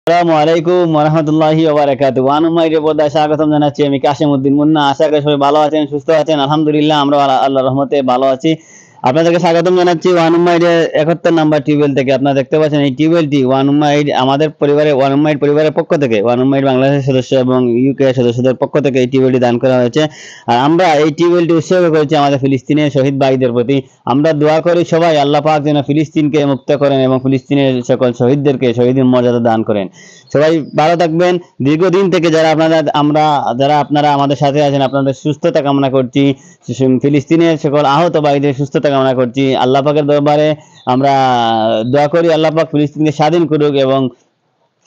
আসসালামু আলাইকুম ওয়া রাহমাতুল্লাহি ওয়া বারাকাতুহু। ওয়ানুমাইয়ের পর্দায় স্বাগতম জানাচ্ছি আমি কাশিম উদ্দিন মুন্না। আশা করি সবাই ভালো আছেন, সুস্থ আছেন। আলহামদুলিল্লাহ আমরা আল্লাহর রহমতে ভালো আছি। আপনাদেরকে স্বাগতম জানাচ্ছি ওয়ানুমাইয়ের ৭১ নাম্বার টিউবওয়েল থেকে। আপনারা দেখতে পাচ্ছেন এই টিউবওয়েলটি ওয়ানুমাইয়ের আমাদের পরিবারের ওয়ানুমাইয়ের পরিবারের পক্ষ থেকে, ওয়ানুমাইয়ের বাংলাদেশের সদস্য এবং ইউকে সদস্যদের পক্ষ থেকে এই টিউবওয়েলটি দান করা হয়েছে। আর আমরা এই টিউবওয়েলটি উৎসর্গ করেছি আমাদের ফিলিস্তিনের শহীদ ভাইদের প্রতি। আমরা দোয়া করি সবাই আল্লাহ পাক যেন ফিলিস্তিনকে মুক্ত করেন এবং ফিলিস্তিনের সকল শহীদদেরকে শহীদের মর্যাদা দান করেন। সবাই ভালো থাকবেন। দীর্ঘদিন থেকে যারা আপনারা আমাদের সাথে আছেন, আপনাদের সুস্থতা কামনা করছি। ফিলিস্তিনের সকল আহত ভাইদের সুস্থতা কামনা করছি। আল্লাহ পাকের দরবারে আমরা দোয়া করি আল্লাহ পাক ফিলিস্তিনকে স্বাধীন করুক এবং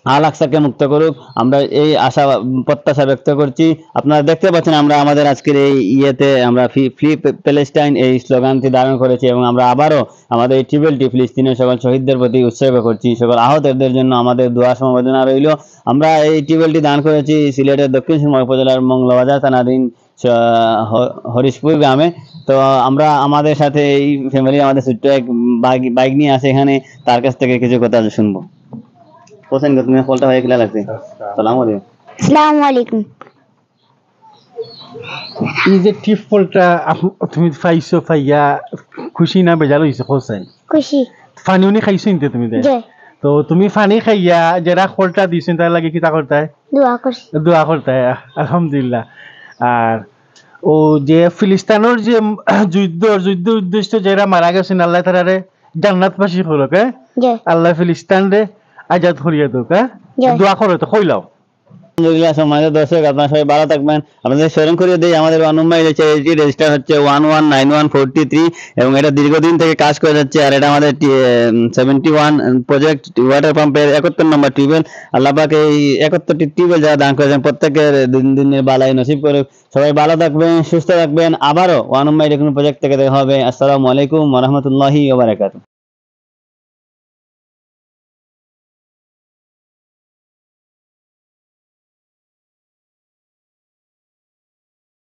আল আকসাকে মুক্ত করুক। আমরা এই আশা প্রত্যাশা ব্যক্ত করছি। আপনারা দেখতে পাচ্ছেন আমরা আমাদের আজকের এই আমরা ফ্রি প্যালেস্টাইন এই স্লোগানটি ধারণ করেছি এবং আমরা আবারও আমাদের এই টিউবওয়েলটি ফিলিস্তিনের সকল শহীদদের প্রতি উৎসর্গ করছি। সকল আহতদের জন্য আমাদের দোয়া সমবেদনা রইল। আমরা এই টিউবওয়েলটি দান করেছি সিলেটের দক্ষিণ সুরমা উপজেলার মংলাবাজার থানাধীন হরিশপুর গ্রামে। তো আমরা আমাদের সাথে এই ফ্যামিলি আমাদের ছোট্ট এক বাইক নিয়ে আসে এখানে, তার কাছ থেকে কিছু কথা শুনবো। হোসেন তুমি কলটা হয়ে গেলে লাগছে। আসসালামু আলাইকুম। আসসালামু আলাইকুম। এই যে টিপফলটা তুমি পাইছো, পাইয়া খুশি না বেজার হইছে? হোসেন খুশি। পানি উনি খাইছো নিতে তুমি দে? জি। তো তুমি পানি খাইয়া যারা ফলটা দিছেন তার লাগে কিতা করতায়? দোয়া করছি। দোয়া করতায়, আলহামদুলিল্লাহ। আর ও যে ফিলিস্তিনের যে যুদ্ধ উদ্দেশ্য যারা মারা গেছেন, আল্লাহ তারারে জান্নাতবাসী করুক। জি। আল্লাহ ফিলিস্তিন রে আজাদ করিয়া দোক। দোয়া করো তো কইলাও। আলহামদুলিল্লাহ। সম্মানিত দর্শক, আপনারা সবাই ভালো থাকবেন। আপনাদের স্মরণ করিয়ে দিই আমাদের ওয়ানুমাইয়ের চ্যারিটি রেজিস্টার হচ্ছে 119143 এবং এটা দীর্ঘদিন থেকে কাজ করে যাচ্ছে। আর এটা আমাদের 71 প্রজেক্ট ওয়াটার পাম্পের 71 নম্বর টিউবওয়েল। আল্লাহ পাক এই 71টি টিউবওয়েল যারা দান করেছেন প্রত্যেকের দিনের বালাই নসিব করুক। সবাই ভালো থাকবেন, সুস্থ থাকবেন। আবারও ওয়ানুমাইয়ের কোনো প্রজেক্ট থেকে দেখা হবে। আসসালামু আলাইকুম ওয়া রাহমাতুল্লাহি ওয়া বারাকাতুহু।